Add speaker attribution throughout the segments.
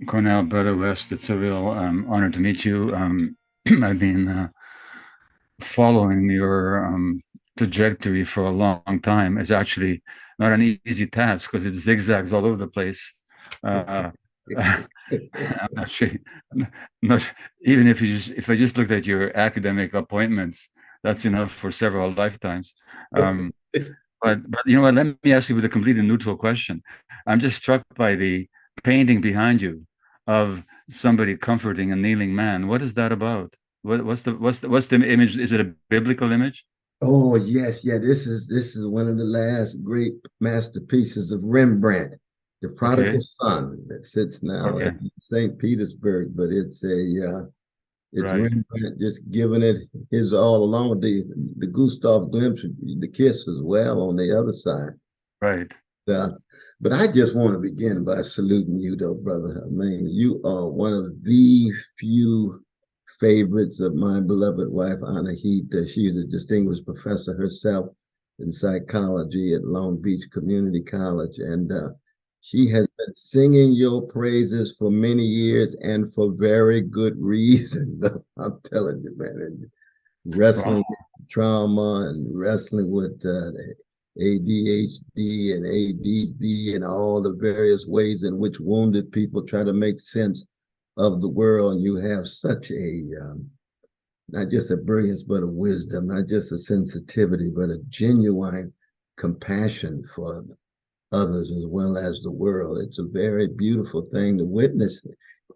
Speaker 1: Cornel, Brother West, it's a real honor to meet you. I've been following your trajectory for a long time. It's actually not an easy task because it zigzags all over the place. Uh, I'm actually not, even if I just looked at your academic appointments, that's enough for several lifetimes. Um, but you know what? Let me ask you with a completely neutral question. I'm just struck by the painting behind you of somebody comforting a kneeling man. What is that about? What's the image? Is it a biblical image?
Speaker 2: Oh yes, yeah. This is one of the last great masterpieces of Rembrandt, the Prodigal
Speaker 1: Okay,
Speaker 2: Son, that sits now
Speaker 1: okay,
Speaker 2: at St. Petersburg. But it's
Speaker 1: right,
Speaker 2: Rembrandt just giving it his all along. The Gustav Glimpse, the kiss as well on the other side.
Speaker 1: right.
Speaker 2: Uh, but I just want to begin by saluting you, though, brother. I mean, you are one of the few favorites of my beloved wife, Anna Heat. She's a distinguished professor herself in psychology at Long Beach Community College. And she has been singing your praises for many years and for very good reason. I'm telling you, man. And
Speaker 1: Wow.
Speaker 2: wrestling with trauma and wrestling with ADHD and ADD and all the various ways in which wounded people try to make sense of the world. And you have such not just a brilliance, but a wisdom, not just a sensitivity, but a genuine compassion for others as well as the world. It's a very beautiful thing to witness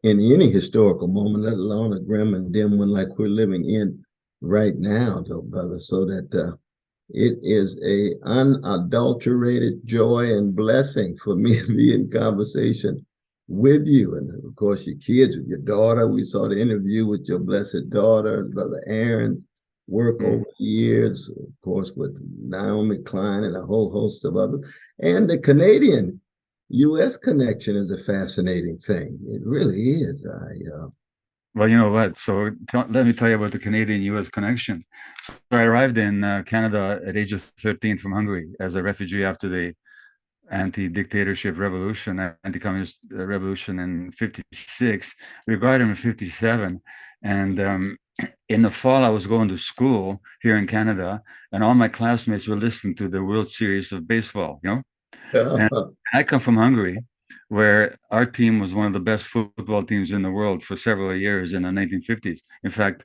Speaker 2: in any historical moment, let alone a grim and dim one like we're living in right now, though, brother. So that it is a unadulterated joy and blessing for me to be in conversation with you, and of course your kids, with your daughter. We saw the interview with your blessed daughter, brother Aaron's work
Speaker 1: Mm.
Speaker 2: over the years, of course, with Naomi Klein and a whole host of others. And the Canadian U.S. connection is a fascinating thing. It really is.
Speaker 1: Well, you know what? So let me tell you about the Canadian-U.S. connection. So I arrived in Canada at age of 13 from Hungary as a refugee after the anti-dictatorship revolution, anti-communist revolution in 56. We got him in 57. And in the fall, I was going to school here in Canada, and all my classmates were listening to the World Series of baseball, you know? And I come from Hungary, where our team was one of the best football teams in the world for several years in the 1950s. In fact,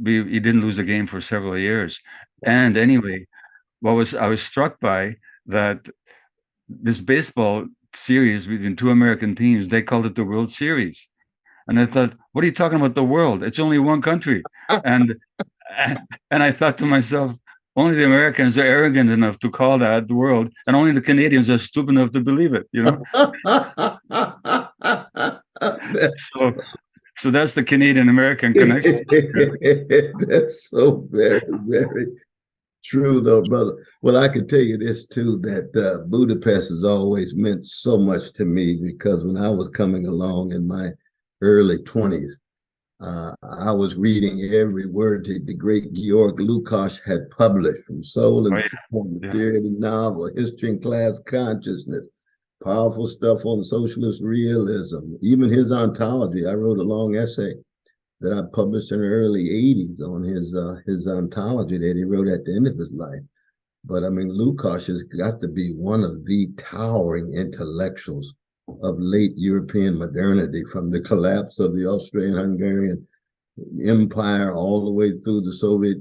Speaker 1: we didn't lose a game for several years. And anyway, what was I was struck by that this baseball series between two American teams, they called it the World Series. And I thought, what are you talking about the world? It's only one country. And and I thought to myself, only the Americans are arrogant enough to call that the world, and only the Canadians are stupid enough to believe it, you know?
Speaker 2: That's
Speaker 1: So so that's the Canadian American connection.
Speaker 2: that's so very, very true, though, brother. Well, I can tell you this too, that Budapest has always meant so much to me because when I was coming along in my early 20s, I was reading every word that the great Georg Lukács had published, from Soul
Speaker 1: Oh
Speaker 2: and
Speaker 1: yeah,
Speaker 2: Form, the
Speaker 1: yeah.
Speaker 2: Theory of the Novel, History and Class Consciousness, powerful stuff on socialist realism, even his ontology. I wrote a long essay that I published in the early 80s on his ontology that he wrote at the end of his life. But I mean, Lukács has got to be one of the towering intellectuals of late European modernity, from the collapse of the Austrian-Hungarian Empire all the way through the Soviet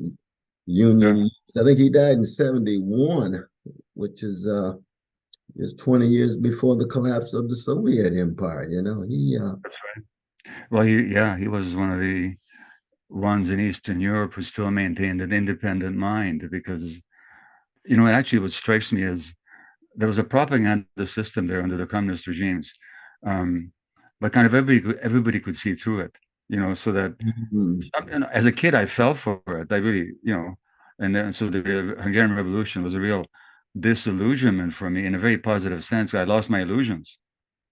Speaker 1: Yeah,
Speaker 2: Union. I think he died in 71, which is 20 years before the collapse of the Soviet Empire. You know,
Speaker 1: that's right. Well, he was one of the ones in Eastern Europe who still maintained an independent mind because, you know, actually what strikes me is there was a propaganda system there under the communist regimes, um, but kind of everybody could see through it, you know, so that
Speaker 2: mm,
Speaker 1: you know, as a kid I fell for it. I really, you know, and then so the Hungarian Revolution was a real disillusionment for me in a very positive sense. I lost my illusions,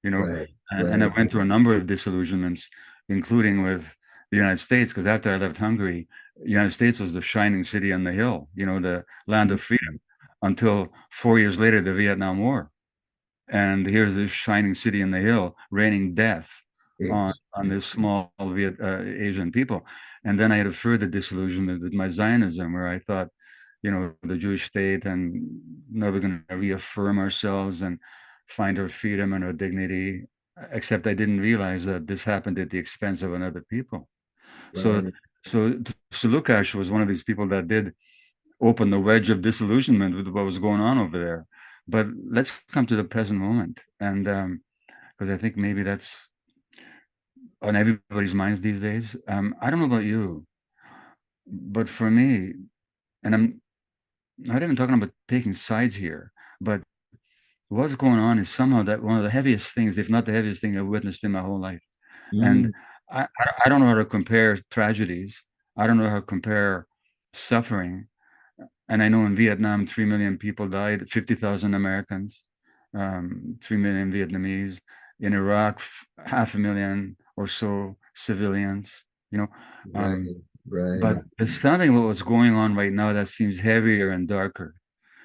Speaker 1: you know,
Speaker 2: right,
Speaker 1: and I
Speaker 2: right.
Speaker 1: went through a number of disillusionments, including with the United States, because after I left Hungary, the United States was the shining city on the hill, you know, the land of freedom, until 4 years later, the Vietnam War. And here's this shining city on the hill, raining death on this small Asian people. And then I had a further disillusionment with my Zionism, where I thought, the Jewish state, and now we're going to reaffirm ourselves and find our freedom and our dignity. Except I didn't realize that this happened at the expense of another people. So,
Speaker 2: Right.
Speaker 1: so Lukács was one of these people that did open the wedge of disillusionment with what was going on over there. But let's come to the present moment, and because I think maybe that's on everybody's minds these days. I don't know about you, but for me, and I'm not even talking about taking sides here, but what's going on is somehow that one of the heaviest things, if not the heaviest thing I've witnessed in my whole life. And
Speaker 2: Mm,
Speaker 1: I don't know how to compare tragedies. I don't know how to compare suffering. And I know in Vietnam, 3 million people died, 50,000 Americans, 3 million Vietnamese. In Iraq, 500,000 or so civilians, you know.
Speaker 2: right.
Speaker 1: But
Speaker 2: Right.
Speaker 1: there's something about what's going on right now that seems heavier and darker.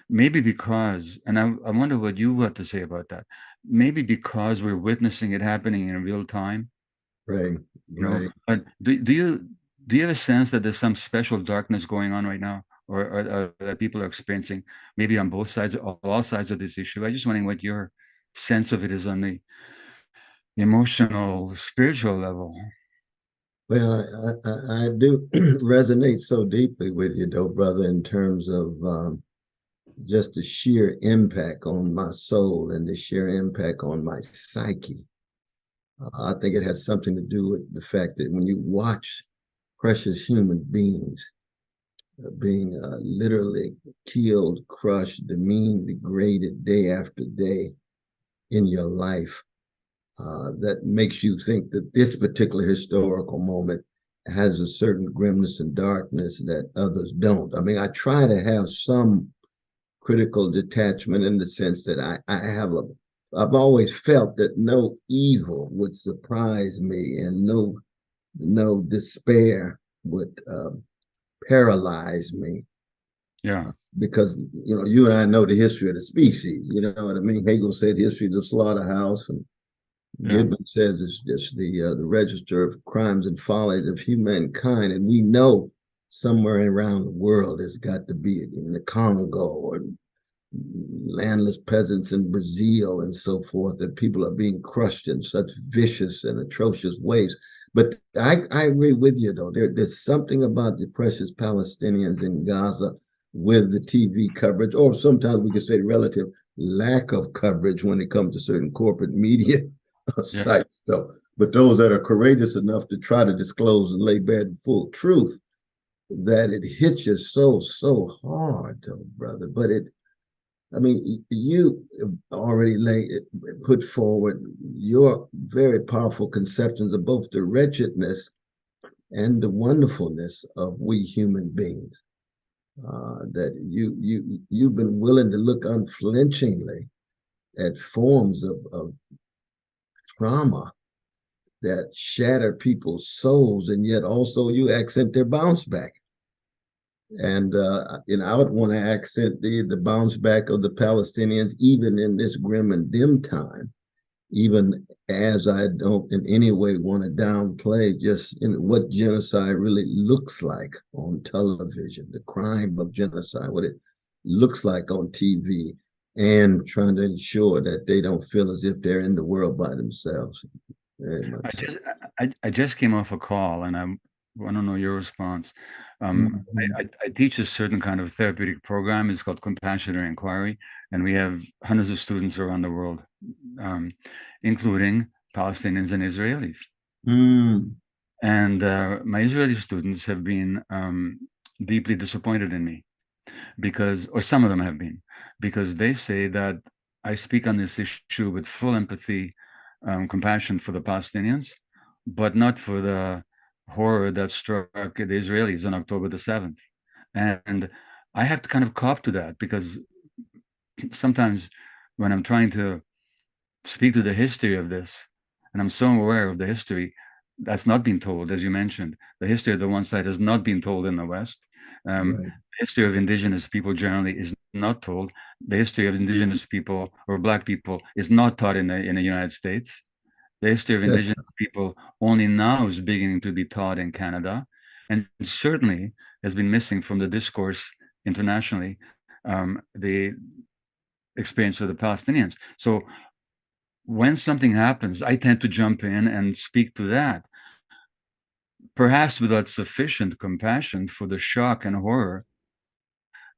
Speaker 1: Maybe because, and I wonder what you got to say about that. Maybe because we're witnessing it happening in real time,
Speaker 2: Right. Right.
Speaker 1: But do you have a sense that there's some special darkness going on right now, or that people are experiencing, maybe on both sides, all sides of this issue? I just wondering what your sense of it is on the emotional, spiritual level.
Speaker 2: Well, I do resonate so deeply with you, though, brother, in terms of just the sheer impact on my soul and the sheer impact on my psyche. I think it has something to do with the fact that when you watch precious human beings being literally killed, crushed, demeaned, degraded day after day in your life, that makes you think that this particular historical moment has a certain grimness and darkness that others don't. I mean, I try to have some critical detachment in the sense that I've always felt that no evil would surprise me, and no despair would paralyze me,
Speaker 1: Yeah,
Speaker 2: because you and I know the history of the species. You know what I mean? Hegel said history is a slaughterhouse, and
Speaker 1: yeah,
Speaker 2: Gibbon says it's just the register of crimes and follies of humankind, and we know somewhere around the world there's got to be in the Congo or landless peasants in Brazil and so forth, that people are being crushed in such vicious and atrocious ways. But I agree with you, though. There's something about the precious Palestinians in Gaza with the TV coverage, or sometimes we could say relative lack of coverage when it comes to certain corporate media
Speaker 1: yeah.
Speaker 2: sites, though. But those that are courageous enough to try to disclose and lay bare the full truth, that it hits you so hard, though, brother. But I mean, you already put forward your very powerful conceptions of both the wretchedness and the wonderfulness of we human beings. That you've been willing to look unflinchingly at forms of trauma that shatter people's souls, and yet also you accent their bounce back. And I would want to accent the bounce back of the Palestinians, even in this grim and dim time, even as I don't in any way want to downplay just what genocide really looks like on television, the crime of genocide, what it looks like on TV, and trying to ensure that they don't feel as if they're in the world by themselves. Very
Speaker 1: I
Speaker 2: much so.
Speaker 1: just I just came off a call, and I want to know your response.
Speaker 2: Mhm.
Speaker 1: I teach a certain kind of therapeutic program. It's called compassionate inquiry, and we have hundreds of students around the world, um, including Palestinians and Israelis.
Speaker 2: Mm,
Speaker 1: And my Israeli students have been deeply disappointed in me because, or some of them have been, because they say that I speak on this issue with full empathy, compassion for the Palestinians, but not for the horror that struck the Israelis on October the 7th. And I have to kind of cop to that, because sometimes when I'm trying to speak to the history of this, and I'm so aware of the history that's not been told, as you mentioned, the history of the one side has not been told in the West.
Speaker 2: right.
Speaker 1: The history of indigenous people generally is not told. The history of indigenous people or Black people is not taught in the United States. The history of indigenous people only now is beginning to be taught in Canada, and certainly has been missing from the discourse internationally, the experience of the Palestinians. So when something happens, I tend to jump in and speak to that, perhaps without sufficient compassion for the shock and horror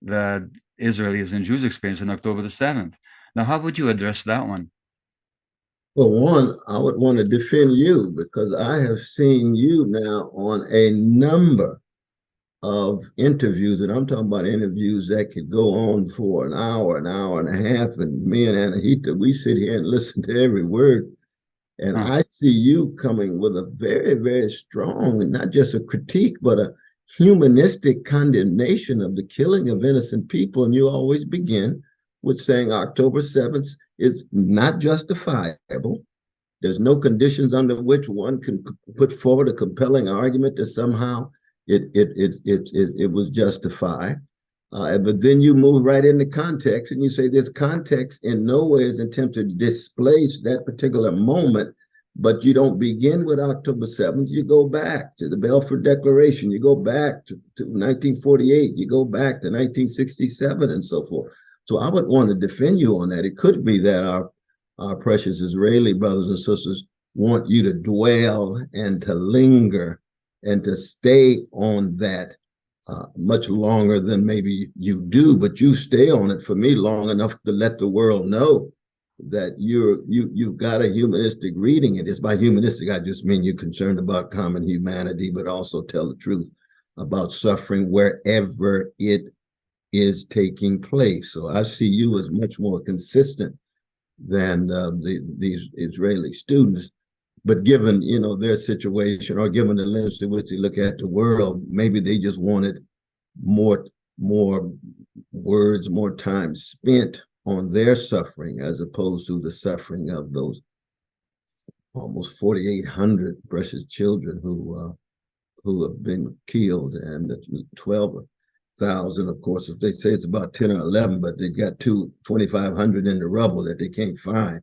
Speaker 1: that Israelis and Jews experienced on October the 7th. Now, how would you address that one?
Speaker 2: Well, one, I would want to defend you because I have seen you now on a number of interviews, and I'm talking about interviews that could go on for an hour and a half. And me and Anahita, we sit here and listen to every word. And
Speaker 1: Huh.
Speaker 2: I see you coming with a very, very strong, not just a critique, but a humanistic condemnation of the killing of innocent people. And you always begin with saying October 7th is not justifiable. There's no conditions under which one can put forward a compelling argument that somehow it was justified. But then you move right into context and you say this context in no way is attempted to displace that particular moment, but you don't begin with October 7th. You go back to the Balfour Declaration. You go back to 1948. You go back to 1967 and so forth. So I would want to defend you on that. It could be that our precious Israeli brothers and sisters want you to dwell and to linger and to stay on that much longer than maybe you do, but you stay on it for me long enough to let the world know that you've got a humanistic reading. And it's by humanistic, I just mean you're concerned about common humanity, but also tell the truth about suffering wherever it is taking place. So I see you as much more consistent than these Israeli students. But given their situation, or given the lens to which they look at the world, maybe they just wanted more words, more time spent on their suffering as opposed to the suffering of those almost 4,800 precious children who have been killed, and 12,000, of course. If they say it's about 10 or 11, but they've got 2,500 in the rubble that they can't find.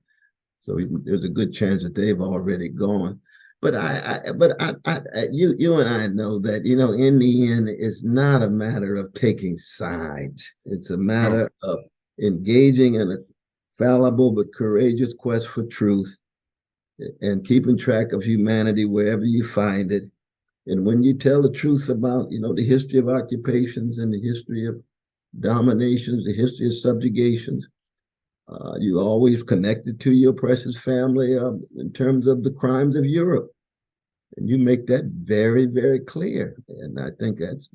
Speaker 2: So there's a good chance that they've already gone. But you and I know that in the end, it's not a matter of taking sides. It's a matter of engaging in a fallible but courageous quest for truth and keeping track of humanity wherever you find it. And when you tell the truth about the history of occupations and the history of dominations, the history of subjugations, you always connected to your precious family in terms of the crimes of Europe, and you make that very, very clear. And I think that's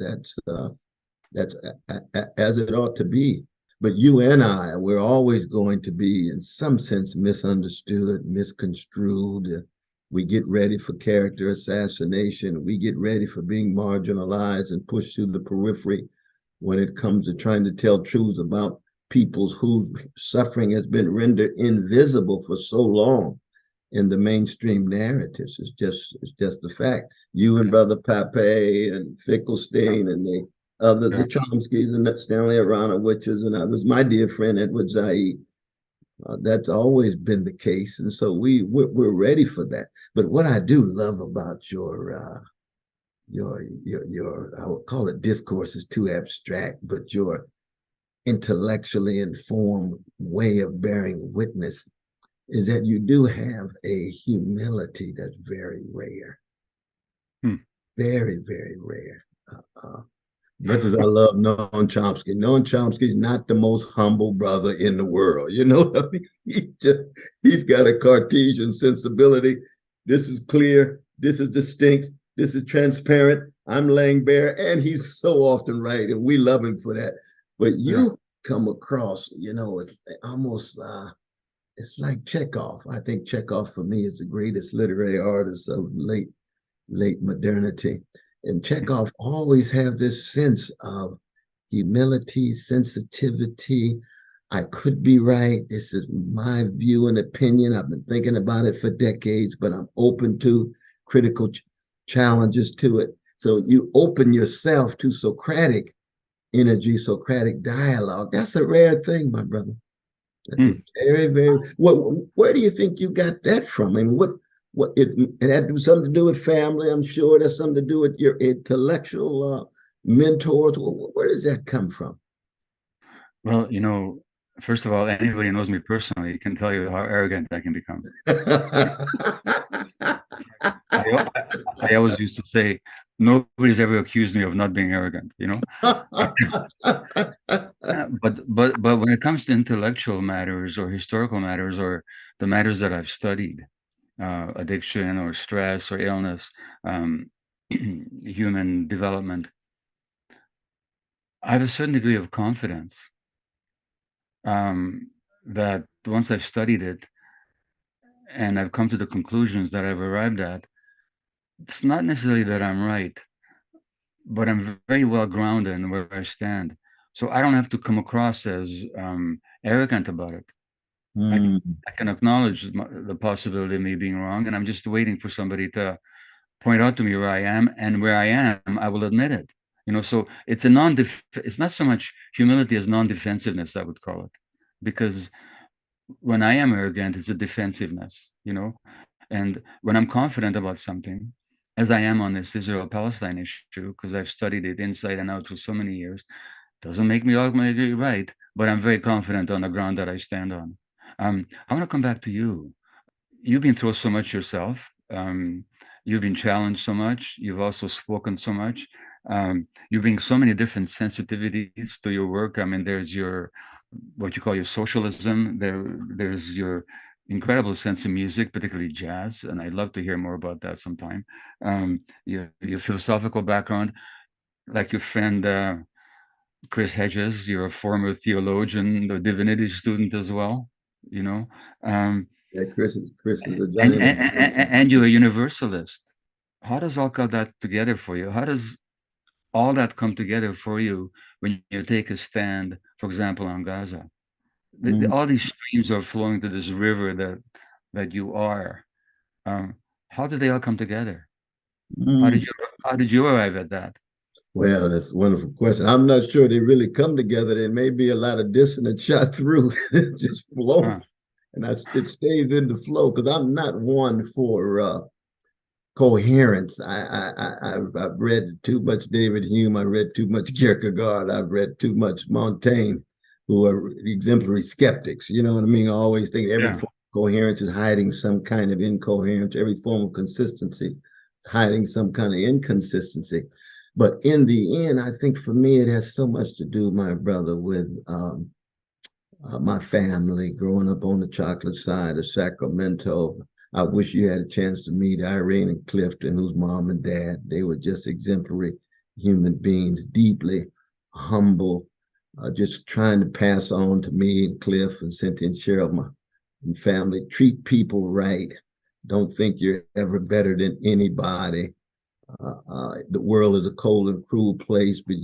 Speaker 2: as it ought to be. But you and I, we're always going to be, in some sense, misunderstood, misconstrued. We get ready for character assassination. We get ready for being marginalized and pushed to the periphery when it comes to trying to tell truths about peoples whose suffering has been rendered invisible for so long in the mainstream narratives. It's just the fact. You and Brother Pape and Finkelstein and the others, the Chomskys and Stanley Aronowiczes and others, my dear friend Edward Said, that's always been the case. And so we're ready for that. But what I do love about your I would call it discourse is too abstract, but your intellectually informed way of bearing witness is that you do have a humility that's very rare. Very, very rare. Much as I love Noam Chomsky, Noam Chomsky is not the most humble brother in the world. You know what I mean? He's got a Cartesian sensibility. This is clear. This is distinct. This is transparent. I'm laying bare, and he's so often right, and we love him for that. But you come across, it's almost, it's like Chekhov. I think Chekhov for me is the greatest literary artist of late modernity. And Chekhov always has this sense of humility, sensitivity. I could be right. This is my view and opinion. I've been thinking about it for decades, but I'm open to critical challenges to it. So you open yourself to Socratic energy, Socratic dialogue. That's a rare thing, my brother. That's a very, very. Where do you think you got that from? I mean, it had to do something to do with family. I'm sure it has something to do with your intellectual mentors. Where does that come from?
Speaker 1: Well, first of all, anybody who knows me personally can tell you how arrogant I can become. I, I always used to say, nobody's ever accused me of not being arrogant, But when it comes to intellectual matters or historical matters or the matters that I've studied, addiction or stress or illness, human development, I have a certain degree of confidence that once I've studied it and I've come to the conclusions that I've arrived at, it's not necessarily that I'm right, but I'm very well grounded in where I stand. So I don't have to come across as arrogant about it.
Speaker 2: Mm.
Speaker 1: I can acknowledge the possibility of me being wrong, and I'm just waiting for somebody to point out to me where I am, and where I am, I will admit it. So it's it's not so much humility as non-defensiveness, I would call it, because when I am arrogant, it's a defensiveness, and when I'm confident about something, as I am on this Israel-Palestine issue, because I've studied it inside and out for so many years, doesn't make me ultimately right, but I'm very confident on the ground that I stand on. I want to come back to you. You've been through so much yourself. You've been challenged so much. You've also spoken so much. You bring so many different sensitivities to your work. I mean, there's what you call your socialism. There's your incredible sense of music, particularly jazz, and I'd love to hear more about that sometime. Your philosophical background, like your friend Chris Hedges, you're a former theologian, a divinity student as well.
Speaker 2: Yeah, Chris is a
Speaker 1: and,
Speaker 2: giant.
Speaker 1: and you're a universalist. How does all that together for you? How does all that come together for you when you take a stand, for example, on Gaza? All these streams are flowing to this river that you are. How did they all come together? How did
Speaker 2: Mm.
Speaker 1: you how did you arrive at that?
Speaker 2: Well, that's a wonderful question. I'm not sure they really come together. There may be a lot of dissonance shot through, just flow,
Speaker 1: Huh.
Speaker 2: and it stays in the flow because I'm not one for coherence. I've read too much David Hume. I read too much Kierkegaard. I've read too much Montaigne, who are exemplary skeptics. You know what I mean? I always think every
Speaker 1: Yeah.
Speaker 2: form of coherence is hiding some kind of incoherence. Every form of consistency is hiding some kind of inconsistency. But in the end, I think for me, it has so much to do, my brother, with my family growing up on the chocolate side of Sacramento. I wish you had a chance to meet Irene and Clifton, whose mom and dad, they were just exemplary human beings, deeply humble, just trying to pass on to me and Cliff and Cynthia and Cheryl, my family, treat people right. Don't think you're ever better than anybody. The world is a cold and cruel place, but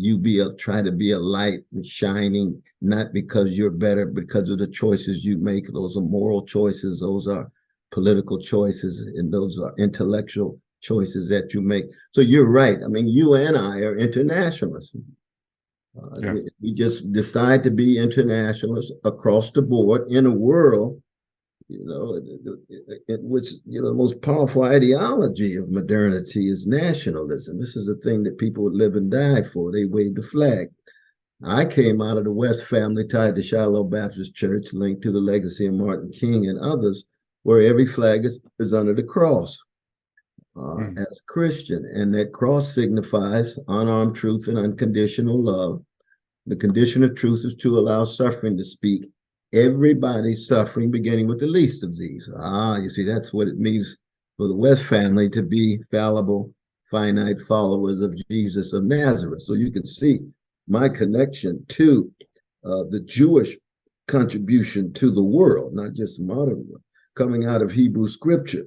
Speaker 2: try to be a light and shining, not because you're better, because of the choices you make. Those are moral choices, those are political choices, and those are intellectual choices that you make. So you're right. I mean, you and I are internationalists.
Speaker 1: Yeah.
Speaker 2: We just decide to be internationalists across the board in a world, which, the most powerful ideology of modernity is nationalism. This is a thing that people would live and die for. They wave the flag. I came out of the West family tied to Shiloh Baptist Church, linked to the legacy of Martin King and others, where every flag is under the cross as Christian. And that cross signifies unarmed truth and unconditional love. The condition of truth is to allow suffering to speak. Everybody's suffering, beginning with the least of these. You see, that's what it means for the West family to be fallible, finite followers of Jesus of Nazareth. So you can see my connection to the Jewish contribution to the world, not just modern world, coming out of Hebrew scripture.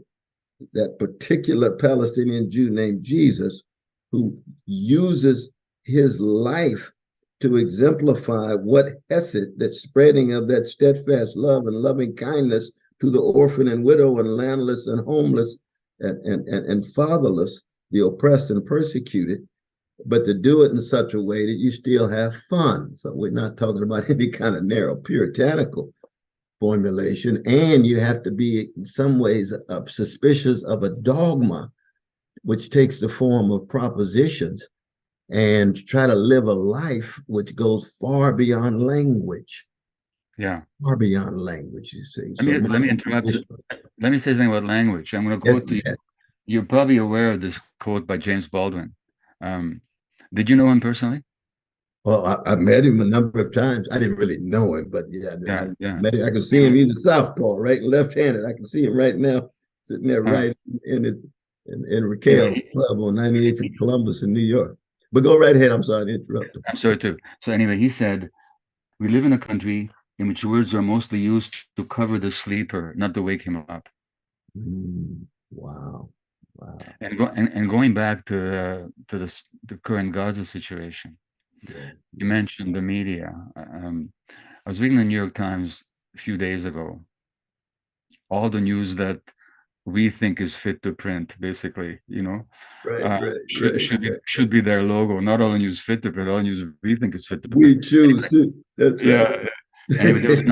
Speaker 2: That particular Palestinian Jew named Jesus, who uses his life to exemplify what hesed, that spreading of that steadfast love and loving kindness to the orphan and widow and landless and homeless and fatherless, the oppressed and persecuted, but to do it in such a way that you still have fun. So we're not talking about any kind of narrow puritanical formulation, and you have to be in some ways suspicious of a dogma, which takes the form of propositions, and try to live a life which goes far beyond language.
Speaker 1: Yeah.
Speaker 2: Far beyond language, you see.
Speaker 1: Let
Speaker 2: So
Speaker 1: me
Speaker 2: my
Speaker 1: let me interrupt. Let me say something about language. I'm going to
Speaker 2: yes,
Speaker 1: quote to you.
Speaker 2: yes.
Speaker 1: You're probably aware of this quote by James Baldwin. Um, did you know him personally?
Speaker 2: Well, I met him a number of times. I didn't really know him, but yeah, I
Speaker 1: Yeah, yeah.
Speaker 2: met him. I can see him. He's a southpaw, right, left-handed. I can see him right now, sitting there,
Speaker 1: Uh,
Speaker 2: right in
Speaker 1: anyway,
Speaker 2: Raquel's club on 98th and Columbus in New York. But go right ahead. I'm sorry to interrupt him.
Speaker 1: I'm sorry too. So anyway, he said, "We live in a country in which words are mostly used to cover the sleeper, not to wake him up."
Speaker 2: Wow, wow.
Speaker 1: And going back to the current Gaza situation,
Speaker 2: Yeah.
Speaker 1: you mentioned the media. I was reading the New York Times a few days ago. All the news that we think is fit to print, basically,
Speaker 2: Right, right, right, right.
Speaker 1: should be their logo. Not all the news fit to print. All the news we think is fit to print.
Speaker 2: We choose to. That's right.
Speaker 1: Yeah. Anyway,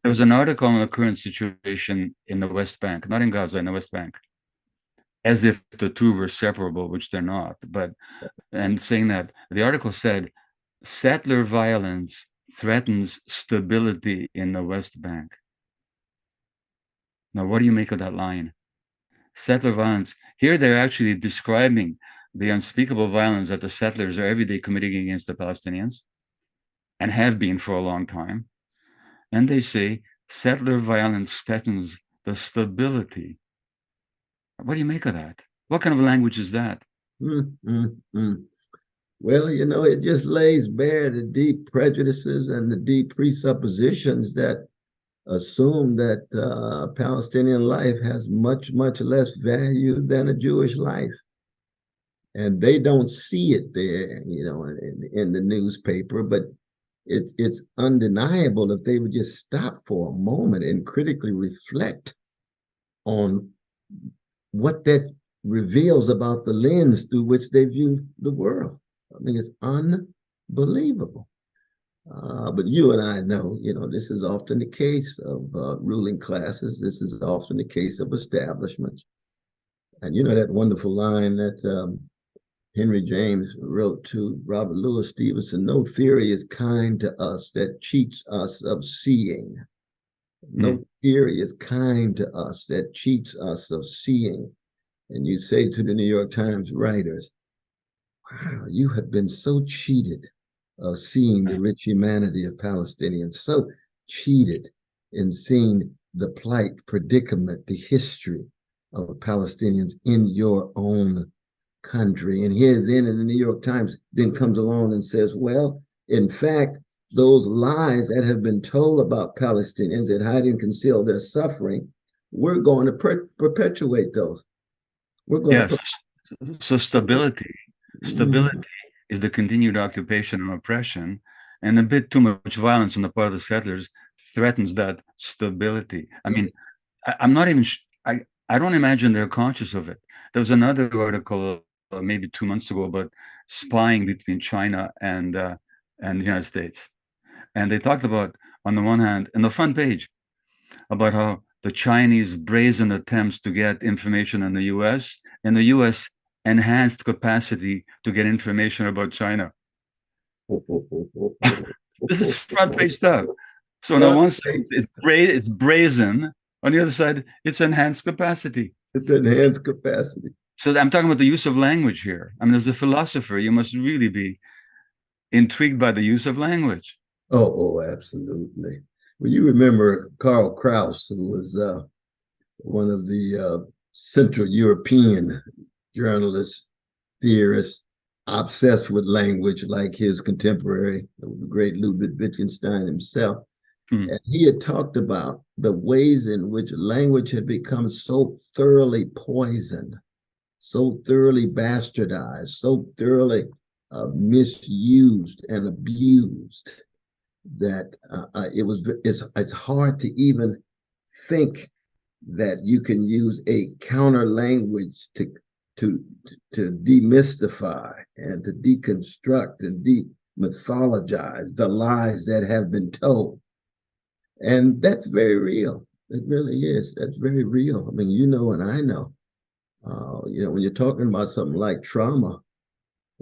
Speaker 1: there was an article on the current situation in the West Bank, not in Gaza, in the West Bank, as if the two were separable, which they're not. And saying that the article said settler violence threatens stability in the West Bank. Now, what do you make of that line? Settler violence. Here they're actually describing the unspeakable violence that the settlers are every day committing against the Palestinians and have been for a long time. And they say settler violence threatens the stability. What do you make of that? What kind of language is that?
Speaker 2: Mm, mm, mm. Well, it just lays bare the deep prejudices and the deep presuppositions that assume that Palestinian life has much, much less value than a Jewish life. And they don't see it there, in the newspaper, but it's undeniable if they would just stop for a moment and critically reflect on what that reveals about the lens through which they view the world. I mean, it's unbelievable. But you and I know, this is often the case of ruling classes. This is often the case of establishments. And that wonderful line that Henry James wrote to Robert Louis Stevenson, no theory is kind to us that cheats us of seeing. No theory is kind to us that cheats us of seeing. And you say to the New York Times writers, wow, you have been so cheated of seeing the rich humanity of Palestinians, so cheated in seeing the plight, predicament, the history of Palestinians in your own country. And here then in the New York Times then comes along and says, well, in fact, those lies that have been told about Palestinians that hide and conceal their suffering, we're going to perpetuate those. We're going
Speaker 1: Yes. So stability is the continued occupation and oppression, and a bit too much violence on the part of the settlers threatens that stability. I mean, I'm not even. I don't imagine they're conscious of it. There was another article maybe 2 months ago about spying between China and the United States, and they talked about, on the one hand, in the front page, about how the Chinese brazen attempts to get information on the U.S. and the U.S. enhanced capacity to get information about China. This is front page stuff. So on one side, it's brazen. On the other side, it's enhanced capacity.
Speaker 2: It's enhanced capacity.
Speaker 1: So I'm talking about the use of language here. I mean, as a philosopher, you must really be intrigued by the use of language.
Speaker 2: Oh, absolutely. Well, you remember Karl Kraus, who was one of the Central European journalists, theorists, obsessed with language like his contemporary, the great Ludwig Wittgenstein himself. And he had talked about the ways in which language had become so thoroughly poisoned, so thoroughly bastardized, so thoroughly misused and abused that it's hard to even think that you can use a counter language to demystify and to deconstruct and demythologize the lies that have been told. And that's very real. It really is. That's very real. I mean, you know, and I know, when you're talking about something like trauma,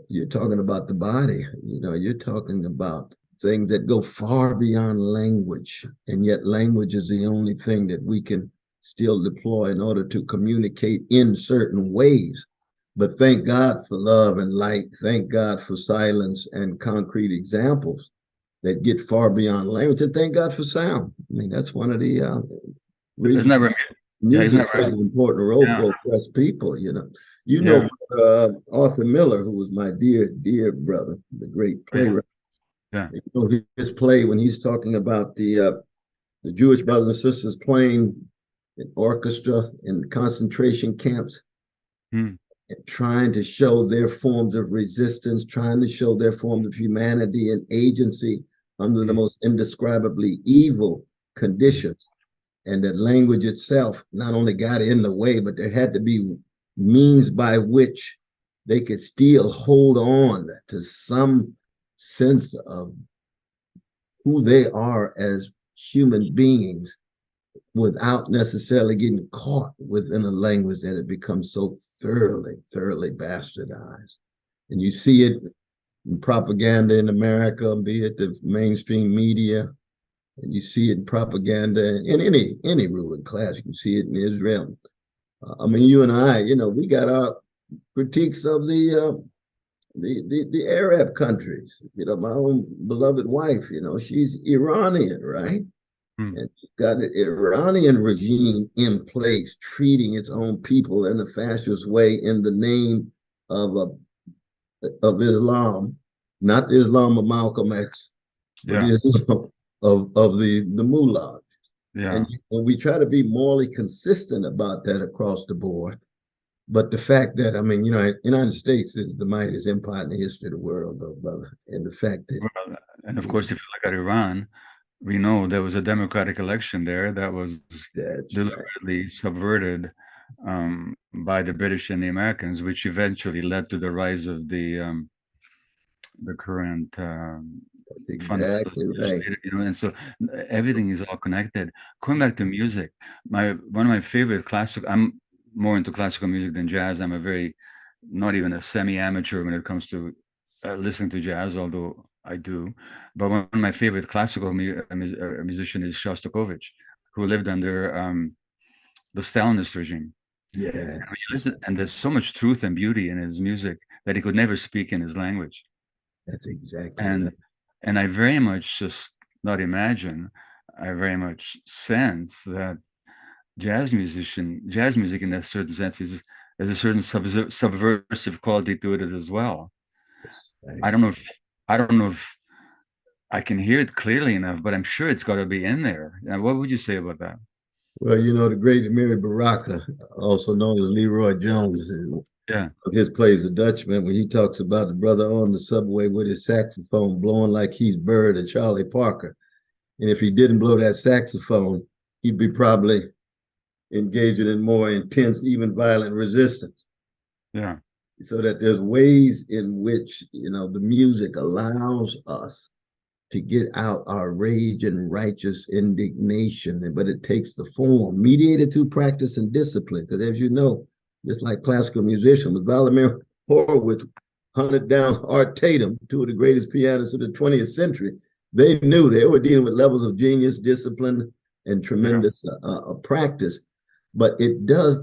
Speaker 2: you're talking about the body, you're talking about things that go far beyond language. And yet language is the only thing that we can still deploy in order to communicate in certain ways. But thank God for love and light. Thank God for silence and concrete examples that get far beyond language. And thank God for sound. I mean, that's one of the
Speaker 1: Isn't
Speaker 2: reasons
Speaker 1: that right? Yeah, isn't
Speaker 2: music
Speaker 1: that
Speaker 2: plays
Speaker 1: right?
Speaker 2: an important role
Speaker 1: Yeah,
Speaker 2: for oppressed people.
Speaker 1: yeah,
Speaker 2: Arthur Miller, who was my dear brother, the great
Speaker 1: oh, yeah,
Speaker 2: playwright.
Speaker 1: yeah.
Speaker 2: His play when he's talking about the Jewish brothers and sisters playing in orchestra in concentration camps,
Speaker 1: Hmm.
Speaker 2: trying to show their forms of resistance, trying to show their forms of humanity and agency under the
Speaker 1: Hmm.
Speaker 2: most indescribably evil conditions. And that language itself not only got in the way, but there had to be means by which they could still hold on to some sense of who they are as human beings without necessarily getting caught within a language that had become so thoroughly bastardized. And you see it in propaganda in America, be it the mainstream media, and you see it in propaganda in any ruling class. You can see it in Israel. I mean, you and I, we got our critiques of the Arab countries. My own beloved wife, she's Iranian, right?
Speaker 1: Hmm.
Speaker 2: And you've got an Iranian regime in place treating its own people in a fascist way in the name of of Islam, not the Islam of Malcolm X, but the
Speaker 1: Yeah,
Speaker 2: Islam of the mullah.
Speaker 1: yeah.
Speaker 2: And we try to be morally consistent about that across the board. But the fact that, I mean, United States is the mightiest empire in the history of the world, though, brother. And the fact that,
Speaker 1: Well, and of course, if you look at Iran, we know there was a democratic election there that was
Speaker 2: that's right.
Speaker 1: deliberately subverted by the British and the Americans, which eventually led to the rise of the current
Speaker 2: That's
Speaker 1: fundamentalist
Speaker 2: exactly
Speaker 1: religious
Speaker 2: right.
Speaker 1: leader, and so everything is all connected. Going back to music, one of my favorite classic. I'm more into classical music than jazz. I'm a very not even a semi-amateur when it comes to listening to jazz, although I do. But one of my favorite classical musician is Shostakovich, who lived under the Stalinist regime.
Speaker 2: Yeah,
Speaker 1: And when you listen, and there's so much truth and beauty in his music that he could never speak in his language.
Speaker 2: that's exactly right.
Speaker 1: And I very much just not imagine, I very much sense that jazz music in that certain sense is there's a certain subversive quality to it as well.
Speaker 2: That's
Speaker 1: I don't
Speaker 2: nice.
Speaker 1: know if I don't know if I can hear it clearly enough, but I'm sure it's got to be in there. And what would you say about that?
Speaker 2: Well, the great Amiri Baraka, also known as Leroy Jones,
Speaker 1: Yeah,
Speaker 2: his plays The Dutchman, when he talks about the brother on the subway with his saxophone blowing like he's Bird and Charlie Parker. And if he didn't blow that saxophone, he'd be probably engaging in more intense, even violent resistance.
Speaker 1: yeah,
Speaker 2: So that there's ways in which, the music allows us to get out our rage and righteous indignation, but it takes the form mediated through practice and discipline. Because as you know, just like classical musicians, with Vladimir Horowitz hunted down Art Tatum, two of the greatest pianists of the 20th century, they knew they were dealing with levels of genius, discipline, and
Speaker 1: yeah,
Speaker 2: tremendous practice. But it does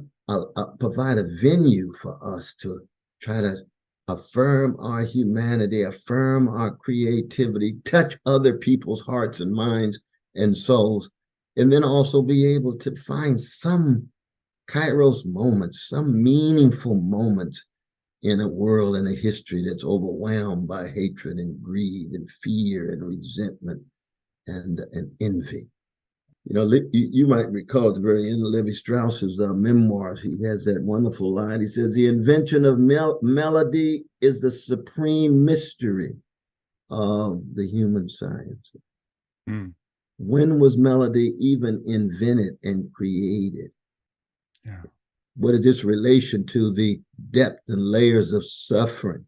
Speaker 2: provide a venue for us to try to affirm our humanity, affirm our creativity, touch other people's hearts and minds and souls, and then also be able to find some kairos moments, some meaningful moments in a world and a history that's overwhelmed by hatred and greed and fear and resentment and envy. You might recall at the very end of Levi Strauss's memoirs, he has that wonderful line. He says, the invention of melody is the supreme mystery of the human science.
Speaker 1: mm,
Speaker 2: When was melody even invented and created?
Speaker 1: yeah.
Speaker 2: What is its relation to the depth and layers of suffering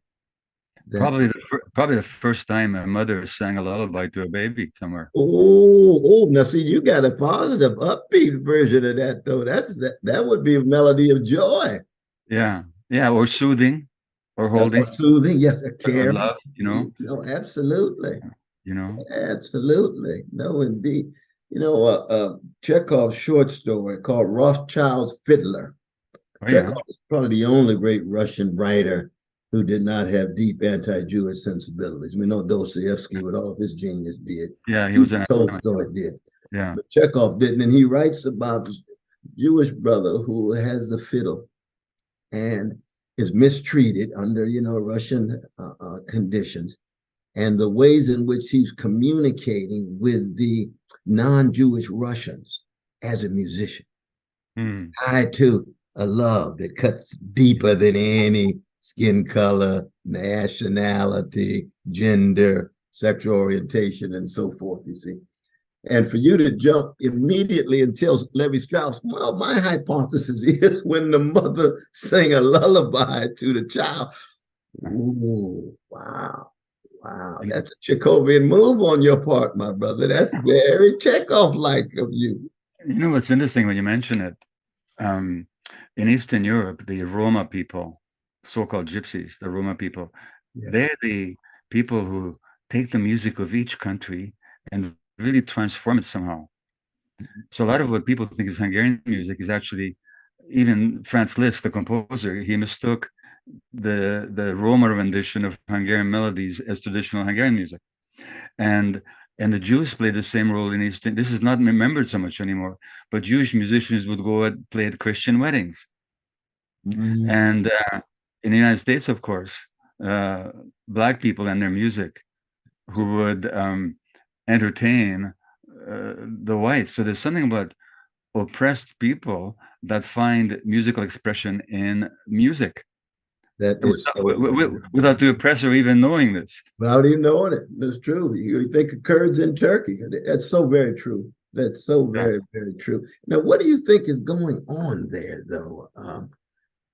Speaker 2: that
Speaker 1: Probably probably the first time a mother sang a lullaby to a baby somewhere.
Speaker 2: Now see, you got a positive, upbeat version of that, though. That would be a melody of joy.
Speaker 1: Yeah, yeah, or soothing, or
Speaker 2: Or
Speaker 1: holding,
Speaker 2: soothing, yes, a
Speaker 1: or
Speaker 2: care.
Speaker 1: love.
Speaker 2: Absolutely.
Speaker 1: You know.
Speaker 2: Absolutely. No, indeed. Chekhov's short story called Rothschild's Fiddler.
Speaker 1: Oh
Speaker 2: Chekhov
Speaker 1: yeah,
Speaker 2: is probably the only great Russian writer who did not have deep anti-Jewish sensibilities. We know Dostoevsky, with all of his genius, did.
Speaker 1: yeah. He was
Speaker 2: Even
Speaker 1: an
Speaker 2: Tolstoy did.
Speaker 1: yeah.
Speaker 2: But Chekhov didn't. And he writes about a Jewish brother who has the fiddle and is mistreated under, Russian conditions, and the ways in which he's communicating with the non-Jewish Russians as a musician,
Speaker 1: Mm.
Speaker 2: tied to a love that cuts deeper than any skin color, nationality, gender, sexual orientation, and so forth, you see. And for you to jump immediately and tell Levi Strauss, well, my hypothesis is when the mother sang a lullaby to the child. Ooh, wow. Wow,
Speaker 1: You know,
Speaker 2: that's a Chekhovian move on your part, my brother. That's very Chekhov-like of you.
Speaker 1: you know what's interesting when you mention it? Um, in Eastern Europe, the Roma people, so-called gypsies, the Roma people,
Speaker 2: Yeah.
Speaker 1: they're the people who take the music of each country and really transform it somehow. So a lot of what people think is Hungarian music is actually, even Franz Liszt, the composer, he mistook the Roma rendition of Hungarian melodies as traditional Hungarian music. And the Jews played the same role in Eastern. This is not remembered so much anymore, but Jewish musicians would go and play at Christian weddings.
Speaker 2: Mm,
Speaker 1: And in the United States, of course, uh, Black people and their music who would entertain the whites. So there's something about oppressed people that find musical expression in music
Speaker 2: that is so.
Speaker 1: without the oppressor even knowing this.
Speaker 2: Without even knowing it, that's true. You think of Kurds in Turkey. That's so very true. That's so
Speaker 1: Yeah,
Speaker 2: very, very true. Now, what do you think is going on there, though?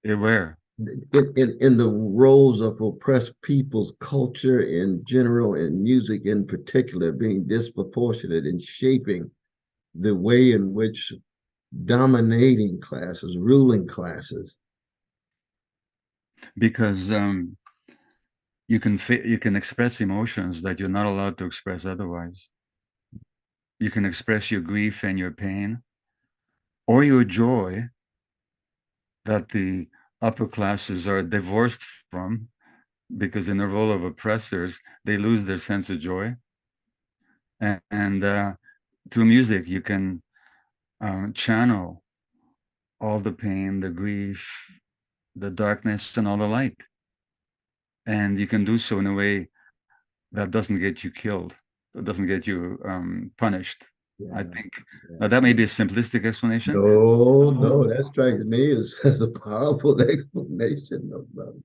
Speaker 1: aware.
Speaker 2: In the roles of oppressed people's culture in general and music in particular being disproportionate in shaping the way in which dominating classes, ruling classes.
Speaker 1: Because you can express emotions that you're not allowed to express otherwise. You can express your grief and your pain, or your joy that the upper classes are divorced from, because in the role of oppressors, they lose their sense of joy. And through music, you can channel all the pain, the grief, the darkness, and all the light. And you can do so in a way that doesn't get you killed, that doesn't get you punished. I
Speaker 2: Yeah,
Speaker 1: think
Speaker 2: yeah.
Speaker 1: now that may be a simplistic explanation.
Speaker 2: No, that strikes me as a powerful explanation, no, brother.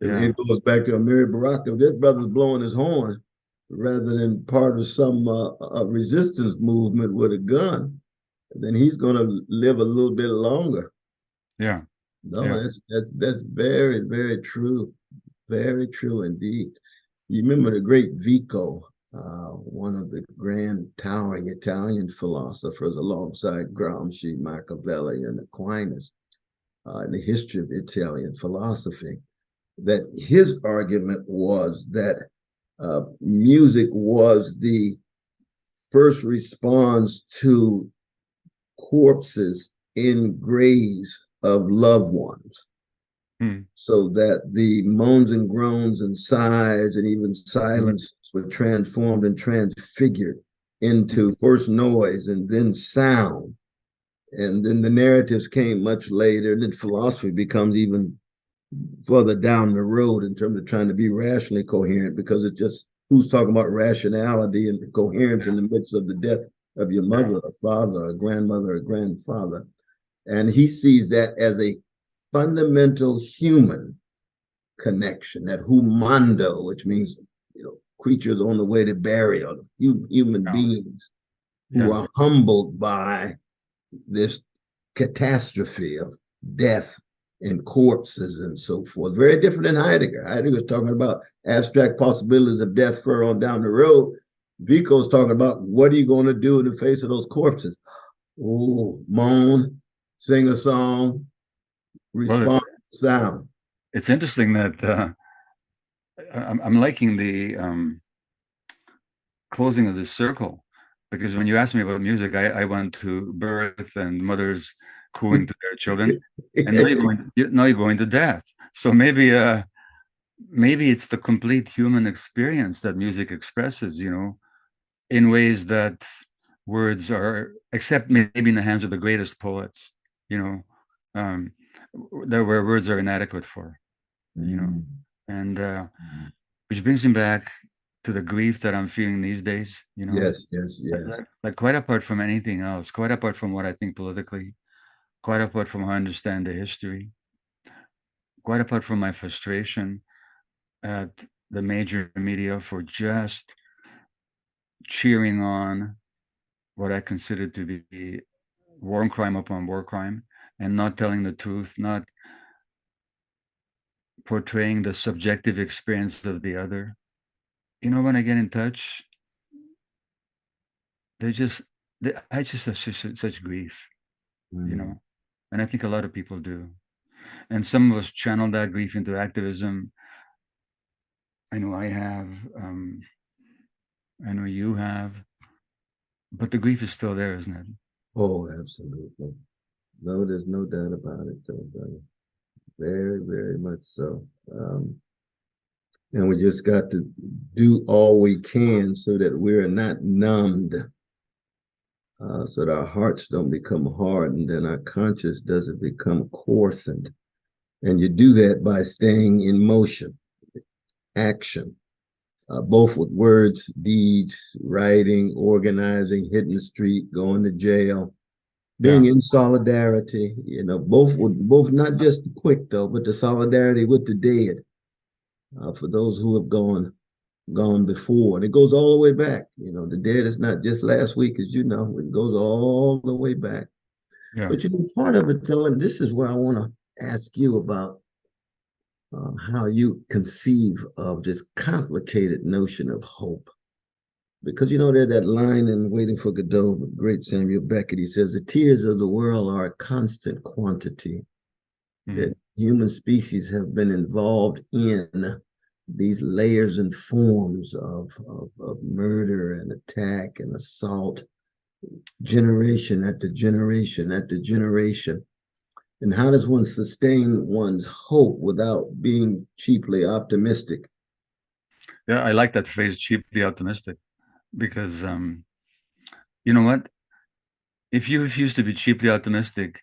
Speaker 2: And
Speaker 1: Yeah,
Speaker 2: it goes back to Amiri Baraka. This brother's blowing his horn rather than part of some resistance movement with a gun, then he's going to live a little bit longer.
Speaker 1: yeah,
Speaker 2: No,
Speaker 1: yeah.
Speaker 2: that's very, very true. Very true indeed. You remember the great Vico, one of the grand towering Italian philosophers alongside Gramsci, Machiavelli, and Aquinas in the history of Italian philosophy, that his argument was that music was the first response to corpses in graves of loved ones.
Speaker 1: Hmm.
Speaker 2: So that the moans and groans and sighs and even silence were transformed and transfigured into first noise and then sound. And then the narratives came much later, and then philosophy becomes even further down the road in terms of trying to be rationally coherent, because it's just who's talking about rationality and coherence in the midst of the death of your
Speaker 1: Yeah.
Speaker 2: mother or father or grandmother or grandfather. And he sees that as a fundamental human connection, that humando, which means creatures on the way to burial, human
Speaker 1: Yeah.
Speaker 2: beings who
Speaker 1: Yeah.
Speaker 2: are humbled by this catastrophe of death and corpses and so forth. Very different than Heidegger. Heidegger was talking about abstract possibilities of death further on down the road. Vico's talking about what are you going to do in the face of those corpses? Oh, moan, sing a song,
Speaker 1: Well,
Speaker 2: respond to sound.
Speaker 1: it's interesting that I'm liking the closing of this circle, because when you asked me about music, I went to birth and mothers cooing to their children, and now you're going to death. So maybe it's the complete human experience that music expresses, in ways that words are, except maybe in the hands of the greatest poets, um, that where words are inadequate for, and which brings me back to the grief that I'm feeling these days,
Speaker 2: Yes, yes, yes.
Speaker 1: like quite apart from anything else, quite apart from what I think politically, quite apart from how I understand the history, quite apart from my frustration at the major media for just cheering on what I consider to be war crime upon war crime, and not telling the truth, not portraying the subjective experience of the other. When I get in touch, they just, I just have such grief, and I think a lot of people do. And some of us channel that grief into activism. I know I have. I know you have. But the grief is still there, isn't it?
Speaker 2: Oh, absolutely. No, there's no doubt about it, though, brother. Very, very much so. And we just got to do all we can so that we're not numbed, so that our hearts don't become hardened and our conscience doesn't become coarsened. And you do that by staying in motion, action, both with words, deeds, writing, organizing, hitting the street, going to jail, being in solidarity, both not just the quick though, but the solidarity with the dead, for those who have gone before. And it goes all the way back. The dead is not just last week, as you know, it goes all the way back.
Speaker 1: Yeah.
Speaker 2: But part of it though, and this is where I want to ask you about how you conceive of this complicated notion of hope. Because there's that line in Waiting for Godot, great Samuel Beckett, he says, the tears of the world are a constant quantity, that human species have been involved in these layers and forms of murder and attack and assault, generation after generation after generation. And how does one sustain one's hope without being cheaply optimistic?
Speaker 1: Yeah, I like that phrase, cheaply optimistic, because you know what? If you refuse to be cheaply optimistic,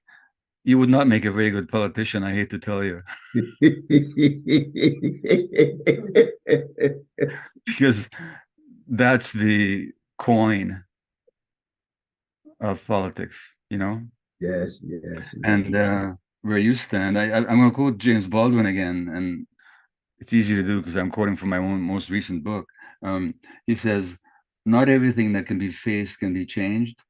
Speaker 1: you would not make a very good politician, I hate to tell you. Because that's the coin of politics,
Speaker 2: Yes, yes.
Speaker 1: And where you stand, I'm going to quote James Baldwin again, and it's easy to do because I'm quoting from my own most recent book. He says, not everything that can be faced can be changed.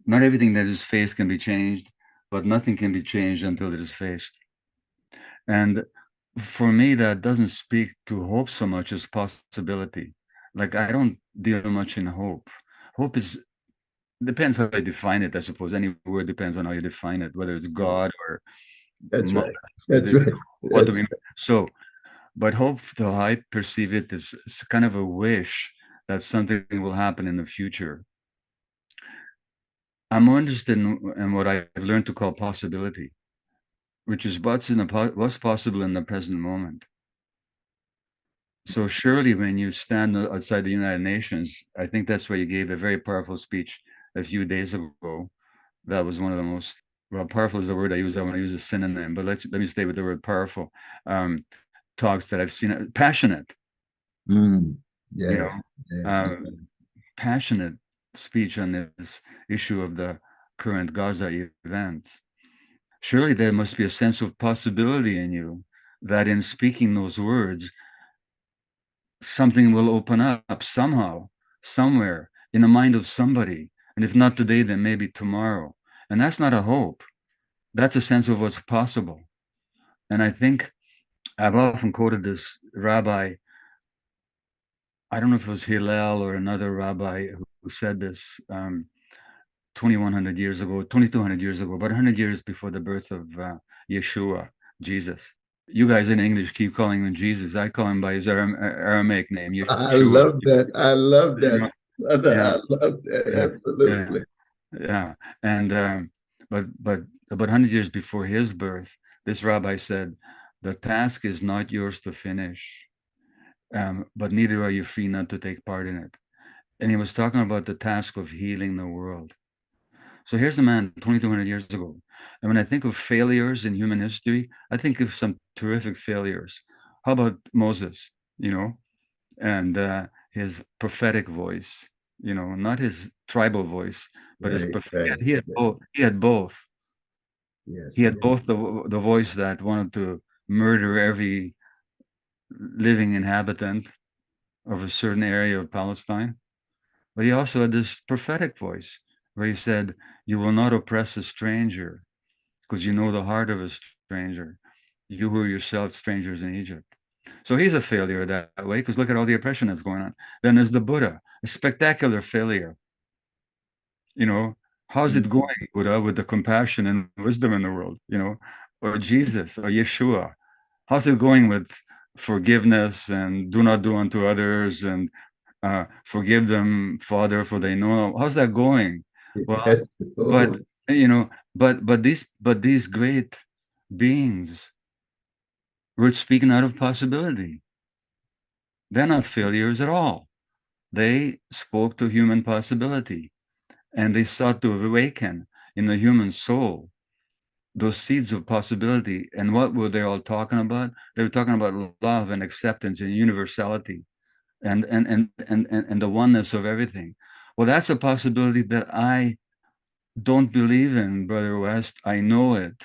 Speaker 1: Not everything that is faced can be changed, but nothing can be changed until it is faced. And for me, that doesn't speak to hope so much as possibility. Like, I don't deal much in hope. Hope depends how you define it, I suppose. Any word depends on how you define it, whether it's God or
Speaker 2: That's right. That's right.
Speaker 1: What do we mean? So, but hope, though I perceive it as kind of a wish that something will happen in the future. I'm more interested in what I've learned to call possibility, which is what's possible in the present moment. So surely when you stand outside the United Nations, I think that's where you gave a very powerful speech a few days ago. That was one of the most, well, powerful is the word I use. I want to use a synonym, but let me stay with the word powerful. Talks that I've seen, passionate.
Speaker 2: Yeah.
Speaker 1: Passionate speech on this issue of the current Gaza events. Surely there must be a sense of possibility in you that in speaking those words, something will open up somehow, somewhere in the mind of somebody. And if not today, then maybe tomorrow. And that's not a hope. That's a sense of what's possible. And I think I've often quoted this rabbi. I don't know if it was Hillel or another rabbi who said this 2,100 years ago, 2,200 years ago, about 100 years before the birth of Yeshua, Jesus. You guys in English keep calling him Jesus. I call him by his Aramaic name,
Speaker 2: I
Speaker 1: Yeshua.
Speaker 2: love that. I love
Speaker 1: You
Speaker 2: that.
Speaker 1: know,
Speaker 2: Brother, I
Speaker 1: yeah,
Speaker 2: love that.
Speaker 1: yeah, yeah,
Speaker 2: Absolutely.
Speaker 1: yeah. And but about 100 years before his birth, this rabbi said, "The task is not yours to finish, but neither are you free not to take part in it." And he was talking about the task of healing the world. So here's a man 2,200 years ago. And when I think of failures in human history, I think of some terrific failures. How about Moses, and his prophetic voice, not his tribal voice, but his
Speaker 2: Right, right.
Speaker 1: he had both. He had both. He
Speaker 2: Yes,
Speaker 1: had
Speaker 2: yes.
Speaker 1: both the voice that wanted to murder every living inhabitant of a certain area of Palestine. But he also had this prophetic voice where he said, "You will not oppress a stranger because you know the heart of a stranger. You were yourself strangers in Egypt." So he's a failure that way because look at all the oppression that's going on. Then there's the Buddha, a spectacular failure. You know, how's it
Speaker 2: Mhm.
Speaker 1: going, Buddha, with the compassion and wisdom in the world? Or Jesus or Yeshua. How's it going with forgiveness and do not do unto others and forgive them, Father, for they know. How's that going? Well,
Speaker 2: Yes.
Speaker 1: but
Speaker 2: Oh,
Speaker 1: but these great beings were speaking out of possibility. They're not failures at all. They spoke to human possibility, and they sought to awaken in the human soul those seeds of possibility. And what were they all talking about? They were talking about love and acceptance and universality and the oneness of everything. Well, that's a possibility that I don't believe in, Brother West. I know it,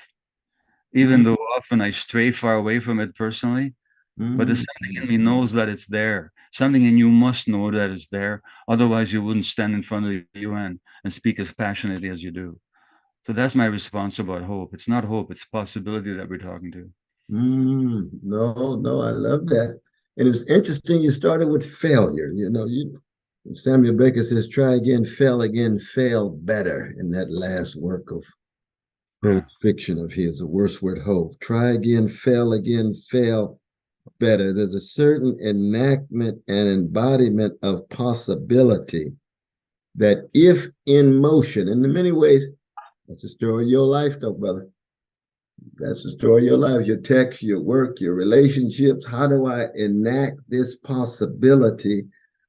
Speaker 1: even
Speaker 2: mm,
Speaker 1: though often I stray far away from it personally. But there's
Speaker 2: mm,
Speaker 1: something in
Speaker 2: mm.
Speaker 1: me knows that it's there. Something in you must know that it's there. Otherwise, you wouldn't stand in front of the UN and speak as passionately as you do. So that's my response about hope. It's not hope, it's possibility that we're talking to.
Speaker 2: No, no, I love that. And it's interesting you started with failure. Samuel Baker says, try again, fail better in that last work of
Speaker 1: Yeah.
Speaker 2: prose fiction of his, The Worst Word Hope. Try again, fail better. There's a certain enactment and embodiment of possibility that, if in motion, and in many ways, that's the story of your life, though, brother. That's the story of your life, your text, your work, your relationships. How do I enact this possibility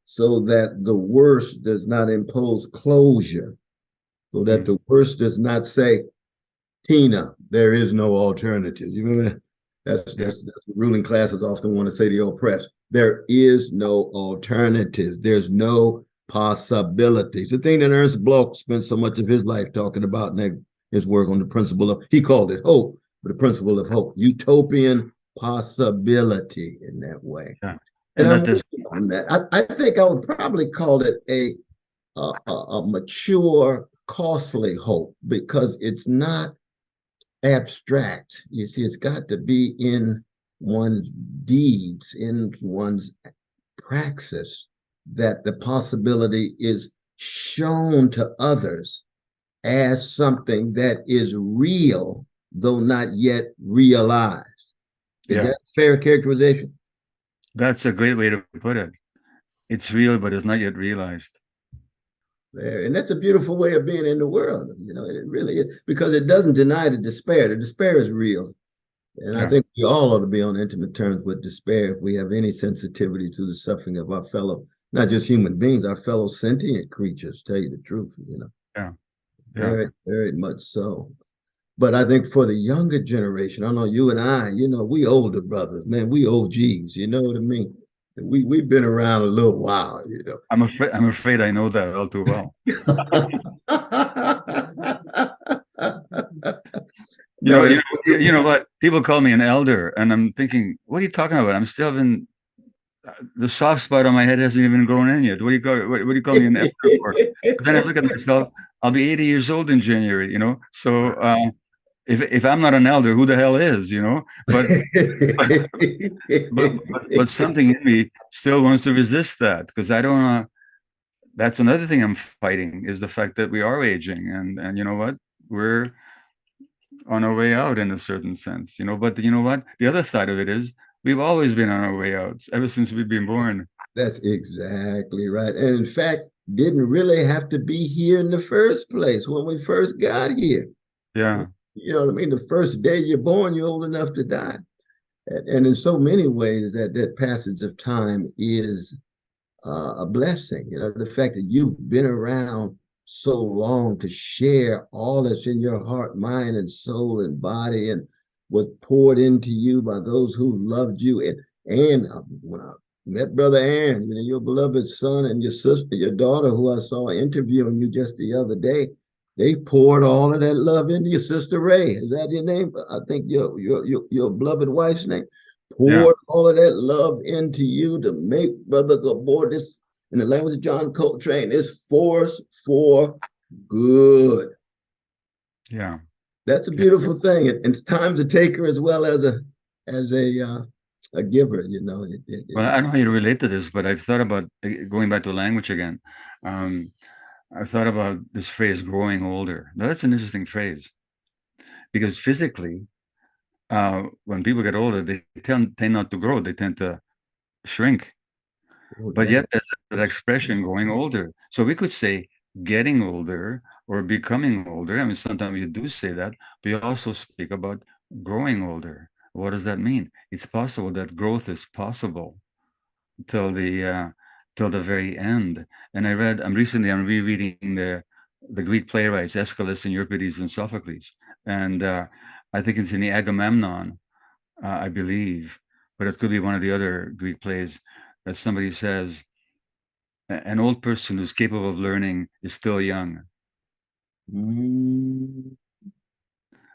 Speaker 2: so that the worst does not impose closure, so that
Speaker 1: Mm.
Speaker 2: the worst does not say, Tina, there is no alternative. You remember that?
Speaker 1: Yeah.
Speaker 2: That's what ruling classes often want to say to the oppressed. There is no alternative. There's no possibility. It's the thing that Ernst Bloch spent so much of his life talking about in his work on the principle of, he called it hope, but the principle of hope, utopian possibility in that way.
Speaker 1: Yeah.
Speaker 2: And
Speaker 1: And
Speaker 2: I'm
Speaker 1: that
Speaker 2: with
Speaker 1: is,
Speaker 2: you on that. I think I would probably call it a mature, costly hope, because it's not abstract. You see, it's got to be in one's deeds, in one's praxis, that the possibility is shown to others as something that is real, though not yet realized. Is
Speaker 1: yeah,
Speaker 2: that a fair characterization?
Speaker 1: that's a great way to put it. It's real, but it's not yet realized.
Speaker 2: There. And that's a beautiful way of being in the world. It really is, because it doesn't deny the despair. The despair is real. And I
Speaker 1: Yeah.
Speaker 2: think we all ought to be on intimate terms with despair if we have any sensitivity to the suffering of our fellow, not just human beings, our fellow sentient creatures, tell you the truth.
Speaker 1: Yeah. Yeah.
Speaker 2: Very, very much so. But I think for the younger generation, I know you and I, we older brothers, man, we OGs, you know what I mean? We've been around a little while.
Speaker 1: I'm afraid I know that all too well. You
Speaker 2: No,
Speaker 1: know, you
Speaker 2: it,
Speaker 1: know, you know what? People call me an elder, and I'm thinking, what are you talking about? I'm still having the soft spot on my head hasn't even grown in yet. What do you call me an elder for? But then I look at myself. I'll be 80 years old in January. So if I'm not an elder, who the hell is, you know? But but something in me still wants to resist that, because I don't know. That's another thing I'm fighting, is the fact that we are aging, and you know what? We're on our way out in a certain sense, you know. But you know what? The other side of it is we've always been on our way out ever since we've been born.
Speaker 2: That's exactly right. And in fact, didn't really have to be here in the first place when we first got here.
Speaker 1: Yeah,
Speaker 2: You know what I mean? The first day you're born, you're old enough to die. And in so many ways, that passage of time is a blessing. You know, the fact that you've been around so long to share all that's in your heart, mind, and soul and body, and what poured into you by those who loved you. And when I met Brother Aaron, you know, your beloved son and your sister, your daughter, who I saw interviewing you just the other day, they poured all of that love into your sister Ray. Is that your name? I think your beloved wife's name.
Speaker 1: yeah.
Speaker 2: Poured all of that love into you to make Brother Gabor, this, in the language of John Coltrane, this force for good.
Speaker 1: Yeah.
Speaker 2: That's a
Speaker 1: Yeah.
Speaker 2: beautiful thing. And time's a taker as well as a giver. You know.
Speaker 1: Well, I don't know how you relate to this, but I've thought about going back to language again. Um, I've thought about this phrase "growing older." Now, that's an interesting phrase, because physically, when people get older, they tend not to grow; they tend to shrink.
Speaker 2: Oh,
Speaker 1: But
Speaker 2: that's
Speaker 1: yet, there's that expression "growing older." So we could say getting older or becoming older. I mean, sometimes you do say that, but you also speak about growing older. What does that mean? It's possible that growth is possible till the very end. And I'm rereading the Greek playwrights Aeschylus and Euripides and Sophocles, and I think it's in the Agamemnon, I believe, but it could be one of the other Greek plays, that somebody says an old person who's capable of learning is still young.
Speaker 2: mm,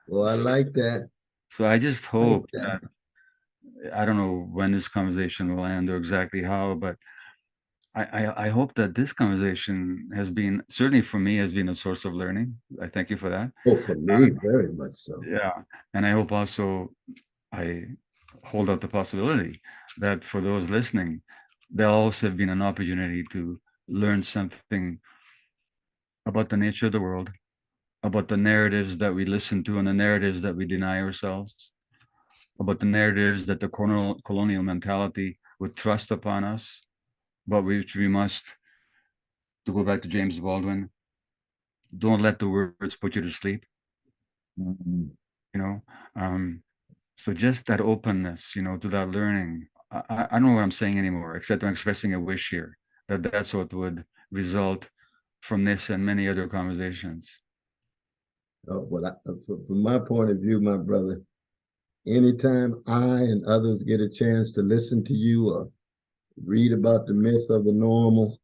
Speaker 2: well, I
Speaker 1: So,
Speaker 2: like that.
Speaker 1: so I just
Speaker 2: I like
Speaker 1: hope
Speaker 2: that.
Speaker 1: that, I don't know when this conversation will end or exactly how, but I hope that this conversation has been, certainly for me, has been a source of learning. I thank you for that.
Speaker 2: Oh, for me, very much so.
Speaker 1: Yeah. And I hope also I hold out the possibility that for those listening, there'll also have been an opportunity to learn something about the nature of the world, about the narratives that we listen to and the narratives that we deny ourselves, about the narratives that the colonial mentality would thrust upon us, but which we must, to go back to James Baldwin, don't let the words put you to sleep,
Speaker 2: Mhm.
Speaker 1: you know. So just that openness, to that learning. I don't know what I'm saying anymore, except I'm expressing a wish here that that's what would result from this and many other conversations.
Speaker 2: Well, from my point of view, my brother, anytime I and others get a chance to listen to you or read about the myth of the normal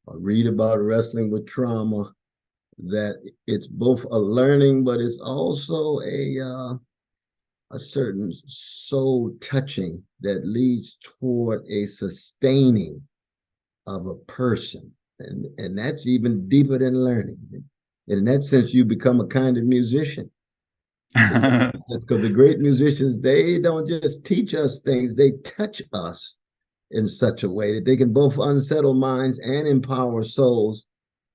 Speaker 2: or read about wrestling with trauma, that it's both a learning, but it's also a certain soul touching that leads toward a sustaining of a person. And that's even deeper than learning. And in that sense, you become a kind of musician. Because the great musicians, they don't just teach us things, they touch us in such a way that they can both unsettle minds and empower souls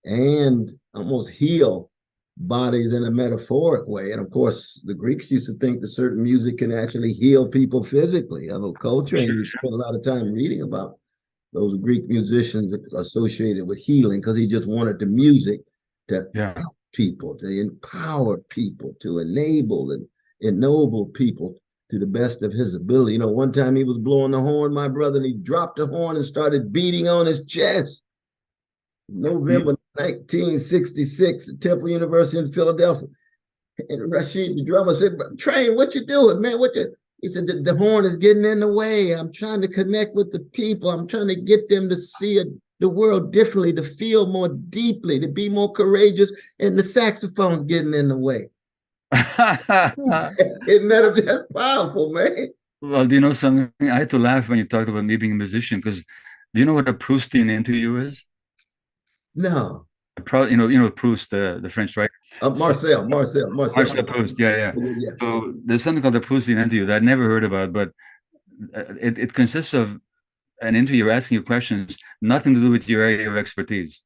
Speaker 2: and almost heal bodies in a metaphoric way. And of course, the Greeks used to think that certain music can actually heal people physically. I know Coltrane,
Speaker 1: Sure.
Speaker 2: you spent a lot of time reading about those Greek musicians associated with healing because he just wanted the music to
Speaker 1: Yeah.
Speaker 2: help people, to empower people, to enable and ennoble people to the best of his ability. You know, one time he was blowing the horn, my brother, and he dropped the horn and started beating on his chest.
Speaker 1: Mm.
Speaker 2: November 1966 at Temple University in Philadelphia. And Rashid, the drummer, said, Train, what you doing, man? What you? He said, the horn is getting in the way. I'm trying to connect with the people. I'm trying to get them to see the world differently, to feel more deeply, to be more courageous. And the saxophone's getting in the way. Isn't that powerful, man?
Speaker 1: Well, do you know something? I had to laugh when you talked about me being a musician, because do you know what a Proustian interview is?
Speaker 2: No.
Speaker 1: Probably, Proust, the French writer. So,
Speaker 2: Marcel.
Speaker 1: Marcel Proust, yeah, yeah.
Speaker 2: Yeah, yeah.
Speaker 1: So there's something called the Proustian interview that I never heard about, but it consists of an interviewer asking you questions, nothing to do with your area of expertise.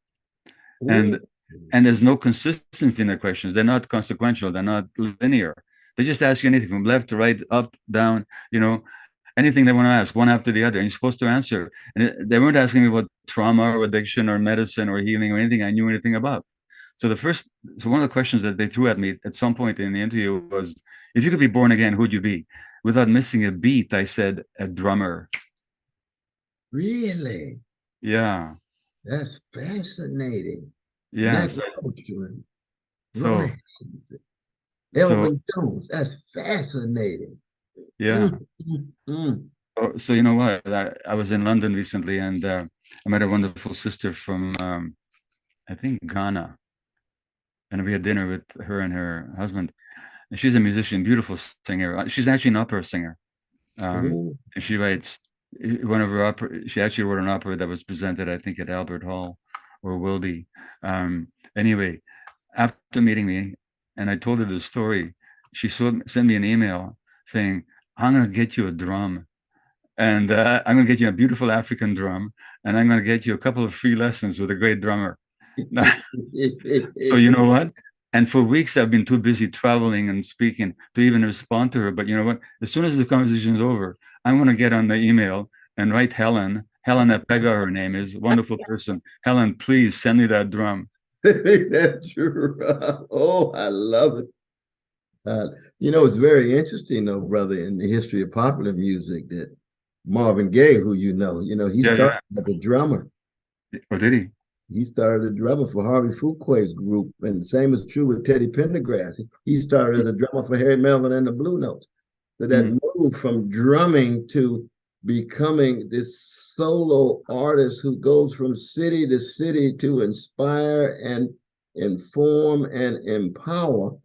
Speaker 2: Ooh.
Speaker 1: And there's no consistency in the questions. They're not consequential. They're not linear. They just ask you anything from left to right, up, down, anything they want to ask, one after the other. And you're supposed to answer. And they weren't asking me about trauma or addiction or medicine or healing or anything I knew anything about. So one of the questions that they threw at me at some point in the interview was, if you could be born again, who'd you be? Without missing a beat, I said, a drummer.
Speaker 2: Really?
Speaker 1: Yeah.
Speaker 2: That's fascinating.
Speaker 1: Yeah.
Speaker 2: Matt Coachman,
Speaker 1: So,
Speaker 2: Roy,
Speaker 1: so
Speaker 2: Elvin Jones. That's fascinating.
Speaker 1: yeah.
Speaker 2: Mm, mm, mm.
Speaker 1: So you know what? I was in London recently, and I met a wonderful sister from I think Ghana, and we had dinner with her and her husband. And she's a musician, beautiful singer. She's actually an opera singer,
Speaker 2: Ooh.
Speaker 1: and she writes one of her opera. She actually wrote an opera that was presented, I think, at Albert Hall, or will be. Anyway, after meeting me, and I told her the story, she sent me an email saying, "I'm gonna get you a drum." And I'm going to get you a beautiful African drum, and I'm going to get you a couple of free lessons with a great drummer. So you know what? And for weeks I've been too busy traveling and speaking to even respond to her. But you know what? As soon as the conversation is over, I'm going to get on the email and write Helen Pega, her name is, wonderful person. Helen, please send me that drum.
Speaker 2: That's true. Oh, I love it. It's very interesting, though, brother, in the history of popular music that Marvin Gaye, who he
Speaker 1: Yeah,
Speaker 2: started
Speaker 1: yeah.
Speaker 2: as a drummer.
Speaker 1: Oh, did he?
Speaker 2: He started a drummer for Harvey Fuqua's group, and the same is true with Teddy Pendergrass. He started as a drummer for Harry Melvin and the Blue Notes. So that move from drumming to becoming this solo artist who goes from city to city to inspire and inform and empower.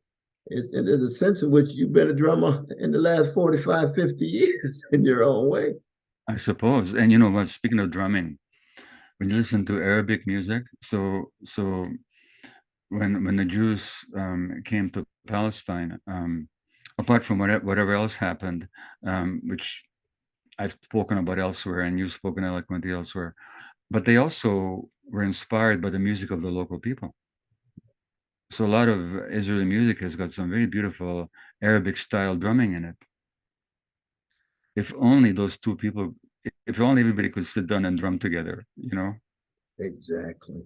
Speaker 2: There's a sense in which you've been a drummer in the last 45, 50 years in your own way.
Speaker 1: I suppose. And you know what? Speaking of drumming, when you listen to Arabic music, so when the Jews came to Palestine, apart from whatever else happened, which I've spoken about elsewhere and you've spoken eloquently elsewhere, but they also were inspired by the music of the local people. So a lot of Israeli music has got some very beautiful Arabic style drumming in it. If only those two people, if only everybody could sit down and drum together,
Speaker 2: Exactly.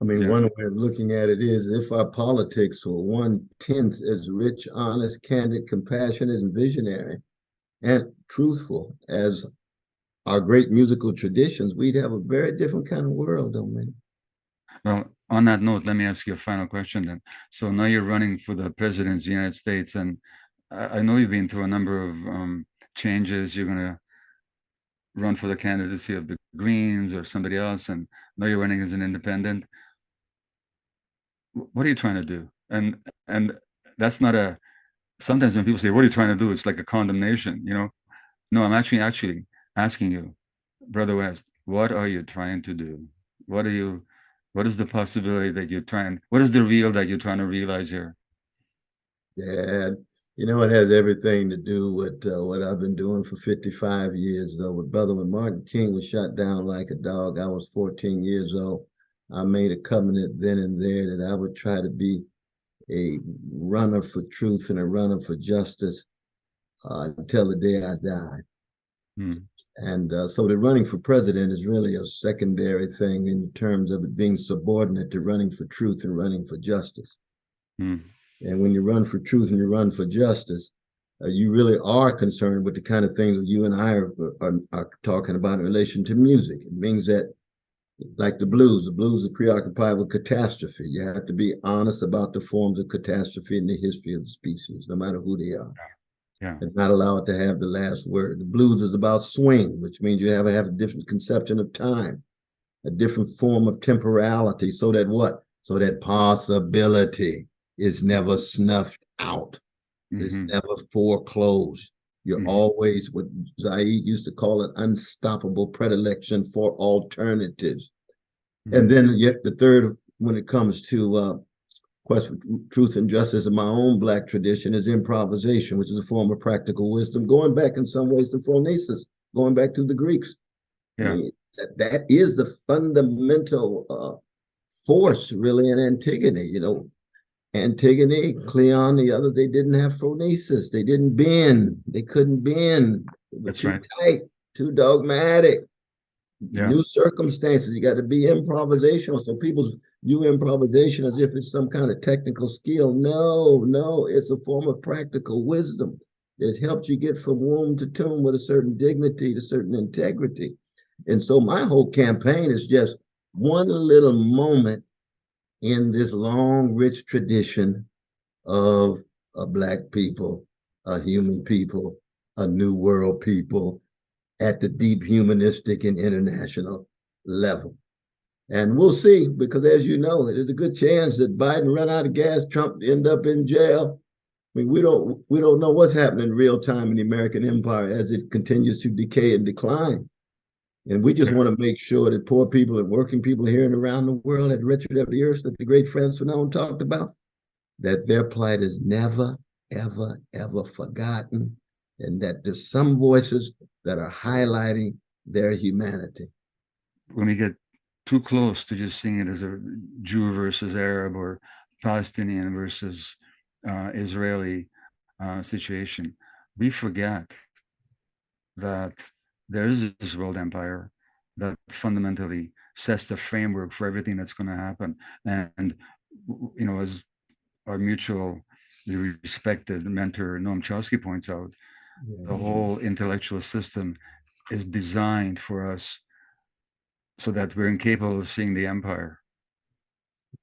Speaker 2: I mean,
Speaker 1: Yeah.
Speaker 2: one way of looking at it is if our politics were 1/10 as rich, honest, candid, compassionate, and visionary, and truthful as our great musical traditions, we'd have a very different kind of world, don't we?
Speaker 1: Well, on that note, let me ask you a final question then. So now you're running for the presidency of the United States, and I know you've been through a number of changes. You're going to run for the candidacy of the Greens or somebody else, and now you're running as an independent. What are you trying to do? And that's not a. Sometimes when people say, "What are you trying to do?" It's like a condemnation, No, I'm actually asking you, Brother West, what are you trying to do? What are you? What is the possibility that you're trying? What is the real that you're trying to realize here?
Speaker 2: Yeah, it has everything to do with what I've been doing for 55 years, though. When Martin King was shot down like a dog, I was 14 years old. I made a covenant then and there that I would try to be a runner for truth and a runner for justice until the day I died. And so the running for president is really a secondary thing in terms of it being subordinate to running for truth and running for justice. And when you run for truth and you run for justice, you really are concerned with the kind of things that you and I are talking about in relation to music. It means that, like the blues is preoccupied with catastrophe. You have to be honest about the forms of catastrophe in the history of the species, no matter who they are.
Speaker 1: Yeah.
Speaker 2: And not allow it to have the last word. The blues is about swing, which means you have a different conception of time, a different form of temporality, so that what? So that possibility is never snuffed out. It's never foreclosed. You're always what Zaid used to call an unstoppable predilection for alternatives. And then yet the third when it comes to quest for truth and justice in my own Black tradition is improvisation, which is a form of practical wisdom, going back in some ways to phronesis, going back to the Greeks.
Speaker 1: Yeah.
Speaker 2: I mean, that is the fundamental force, really, in Antigone. You know, Antigone, Cleon, the other, they didn't have phronesis. They didn't bend. They couldn't bend. They were too tight, too dogmatic. Yeah. New circumstances. You got to be improvisational. So people view improvisation as if it's some kind of technical skill. No, it's a form of practical wisdom. It helps you get from womb to tomb with a certain dignity, to certain integrity. And so my whole campaign is just one little moment in this long, rich tradition of a Black people, a human people, a new world people at the deep humanistic and international level. And we'll see, because as you know, there's a good chance that Biden run out of gas, Trump end up in jail. I mean, we don't know what's happening in real time in the American empire as it continues to decay and decline. And we just want to make sure that poor people and working people here and around the world, at the wretched of the earth, that the great Frantz Fanon talked about, that their plight is never, ever, ever forgotten, and that there's some voices that are highlighting their humanity.
Speaker 1: When we get too close to just seeing it as a Jew versus Arab or Palestinian versus Israeli situation, we forget that there is this world empire that fundamentally sets the framework for everything that's going to happen. And, you know, as our mutual respected mentor Noam Chomsky points out, the whole intellectual system is designed for us so that we're incapable of seeing the empire.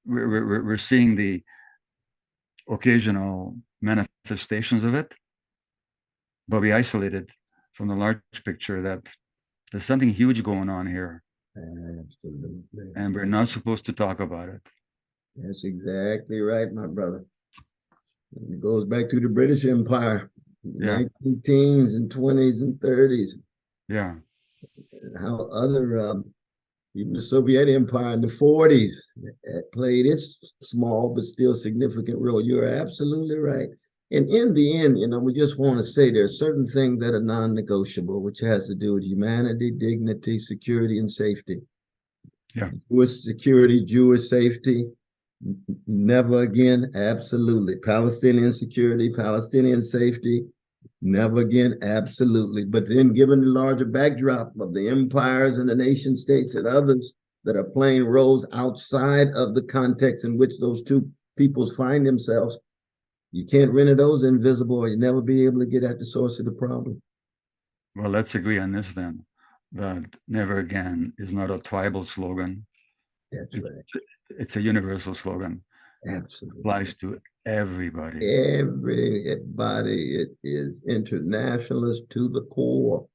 Speaker 1: We're seeing the occasional manifestations of it, but we isolate it from the large picture that there's something huge going on here.
Speaker 2: Absolutely.
Speaker 1: And we're not supposed to talk about it.
Speaker 2: That's exactly right, my brother. And it goes back to the British Empire, 19 teens and 20s and 30s.
Speaker 1: Yeah.
Speaker 2: And how other, even the Soviet Empire in the 40s played its small but still significant role. You're absolutely right. And in the end, you know, we just want to say there are certain things that are non-negotiable, which has to do with humanity, dignity, security, and safety.
Speaker 1: Yeah.
Speaker 2: Jewish security, Jewish safety, never again, absolutely. Palestinian security, Palestinian safety, never again, absolutely. But then given the larger backdrop of the empires and the nation states and others that are playing roles outside of the context in which those two peoples find themselves, you can't render those invisible, or you'll never be able to get at the source of the problem.
Speaker 1: Well, let's agree on this then, that never again is not a tribal slogan.
Speaker 2: That's right.
Speaker 1: It's a universal slogan.
Speaker 2: Absolutely.
Speaker 1: It applies to everybody.
Speaker 2: Everybody. It is internationalist to the core.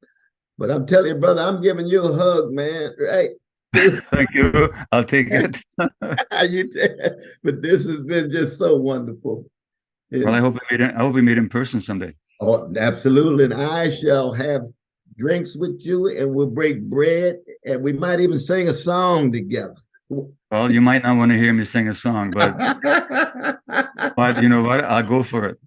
Speaker 2: But I'm telling you, brother, I'm giving you a hug, man. Right?
Speaker 1: Thank you. I'll take it.
Speaker 2: But this has been just so wonderful.
Speaker 1: Well, I hope we meet in person someday.
Speaker 2: Oh, absolutely. And I shall have drinks with you, and we'll break bread, and we might even sing a song together.
Speaker 1: Well, you might not want to hear me sing a song, but you know what? I'll go for it.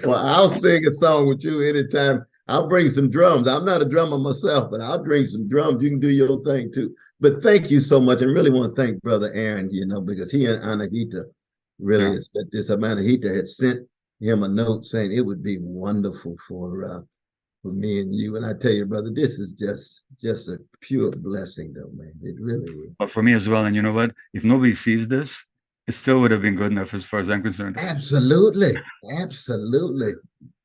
Speaker 2: Well, I'll sing a song with you anytime. I'll bring some drums. I'm not a drummer myself, but I'll bring some drums. You can do your thing too. But thank you so much. And really want to thank Brother Aaron, you know, because he and Anahita really is that this Anahita had sent him a note saying it would be wonderful for me and you. And I tell you, brother, this is just a pure blessing, though, man. It really is.
Speaker 1: But for me as well. And you know what? If nobody sees this, it still would have been good enough as far as I'm concerned.
Speaker 2: Absolutely. Absolutely.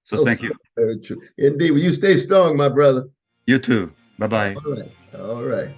Speaker 1: So thank you.
Speaker 2: Very true. Indeed. Well, you stay strong, my brother.
Speaker 1: You too. Bye-bye.
Speaker 2: All right. All right.